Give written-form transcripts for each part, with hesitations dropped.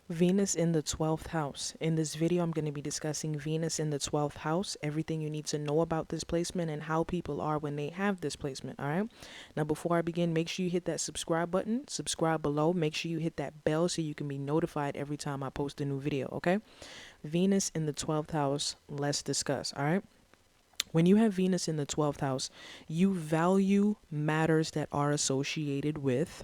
Venus in the 12th house. In this video, I'm going to be discussing Venus in the 12th house, everything you need to know about this placement and how people are when they have this placement. All right. Now, before I begin, make sure you hit that subscribe button, subscribe below. Make sure you hit that bell so you can be notified every time I post a new video. Okay. Venus in the 12th house. Let's discuss. All right. When you have Venus in the 12th house, you value matters that are associated with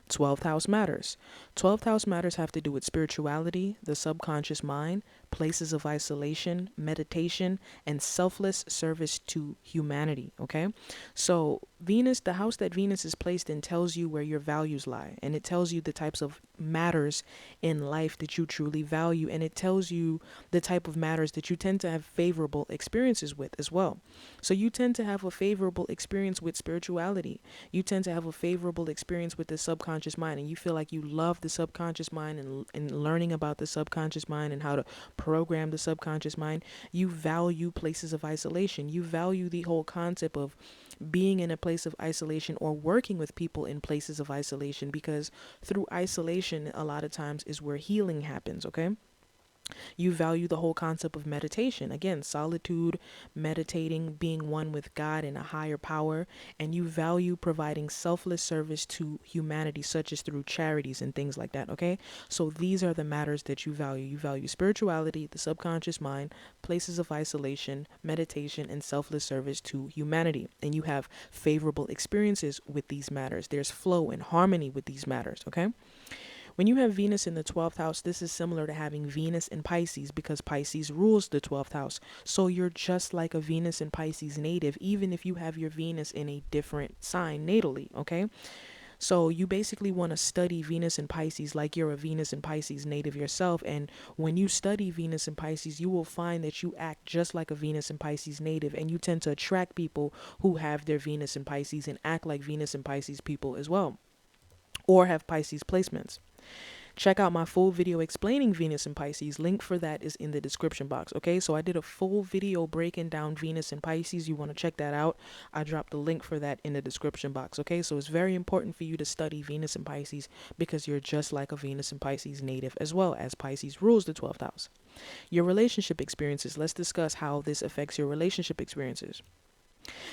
12th house matters. 12th house matters have to do with spirituality, the subconscious mind, places of isolation, meditation, and selfless service to humanity. Okay. So, Venus, the house that Venus is placed in, tells you where your values lie, and it tells you the types of matters in life that you truly value, and it tells you the type of matters that you tend to have favorable experiences with as well. So, you tend to have a favorable experience with spirituality. You tend to have a favorable experience with the subconscious mind, and you feel like you love the subconscious mind and learning about the subconscious mind and how to program the subconscious mind. You value places of isolation. You value the whole concept of being in a place of isolation or working with people in places of isolation, because through isolation a lot of times is where healing happens. Okay. You value the whole concept of meditation. Again, solitude, meditating, being one with God and a higher power. And you value providing selfless service to humanity, such as through charities and things like that. Okay. So these are the matters that you value. You value spirituality, the subconscious mind, places of isolation, meditation, and selfless service to humanity. And you have favorable experiences with these matters. There's flow and harmony with these matters. Okay. When you have Venus in the 12th house, this is similar to having Venus in Pisces, because Pisces rules the 12th house. So you're just like a Venus in Pisces native, even if you have your Venus in a different sign natally, okay? So you basically want to study Venus in Pisces like you're a Venus in Pisces native yourself. And when you study Venus in Pisces, you will find that you act just like a Venus in Pisces native, and you tend to attract people who have their Venus in Pisces and act like Venus in Pisces people as well, or have Pisces placements. Check out my full video explaining Venus in Pisces. Link for that is in the description box. Okay, so I did a full video breaking down Venus in Pisces. You want to check that out. I dropped the link for that in the description box. Okay, so it's very important for you to study Venus in Pisces, because you're just like a Venus in Pisces native, as well as Pisces rules the 12th house. Your relationship experiences. Let's discuss how this affects your relationship experiences.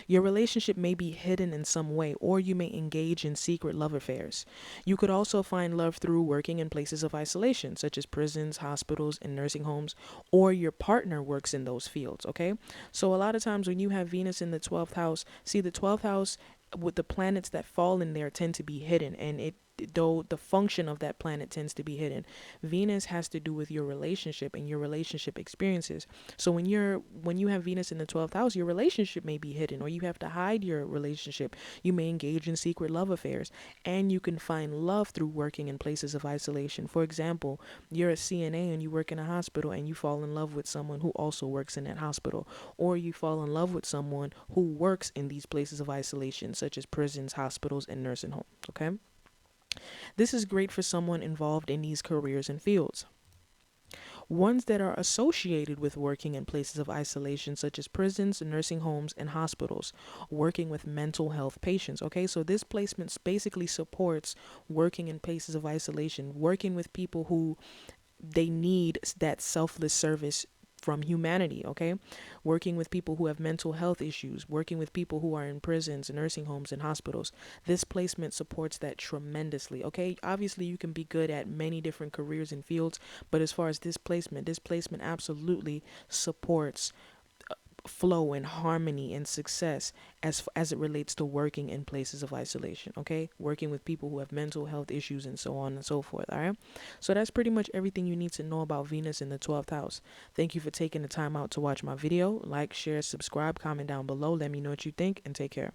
Your relationship may be hidden in some way, or you may engage in secret love affairs. You could also find love through working in places of isolation, such as prisons, hospitals, and nursing homes, or your partner works in those fields, okay? So a lot of times when you have Venus in the 12th house, see, the 12th house with the planets that fall in there tend to be hidden, and though the function of that planet tends to be hidden. Venus has to do with your relationship and your relationship experiences. So when you have Venus in the 12th house, your relationship may be hidden, or you have to hide your relationship. You may engage in secret love affairs, and you can find love through working in places of isolation. For example, you're a CNA and you work in a hospital, and you fall in love with someone who also works in that hospital, or you fall in love with someone who works in these places of isolation, such as prisons, hospitals, and nursing homes. Okay. This is great for someone involved in these careers and fields. Ones that are associated with working in places of isolation, such as prisons, nursing homes, and hospitals, working with mental health patients. Okay, so this placement basically supports working in places of isolation, working with people who they need that selfless service from humanity. Okay, working with people who have mental health issues, working with people who are in prisons, nursing homes, and hospitals. This placement supports that tremendously. Okay, obviously you can be good at many different careers and fields, but as far as this placement absolutely supports flow and harmony and success as it relates to working in places of isolation. Okay, working with people who have mental health issues and so on and so forth. All right, so that's pretty much everything you need to know about Venus in the 12th house. Thank you for taking the time out to watch my video. Like, share, subscribe, comment down below. Let me know what you think, and take care.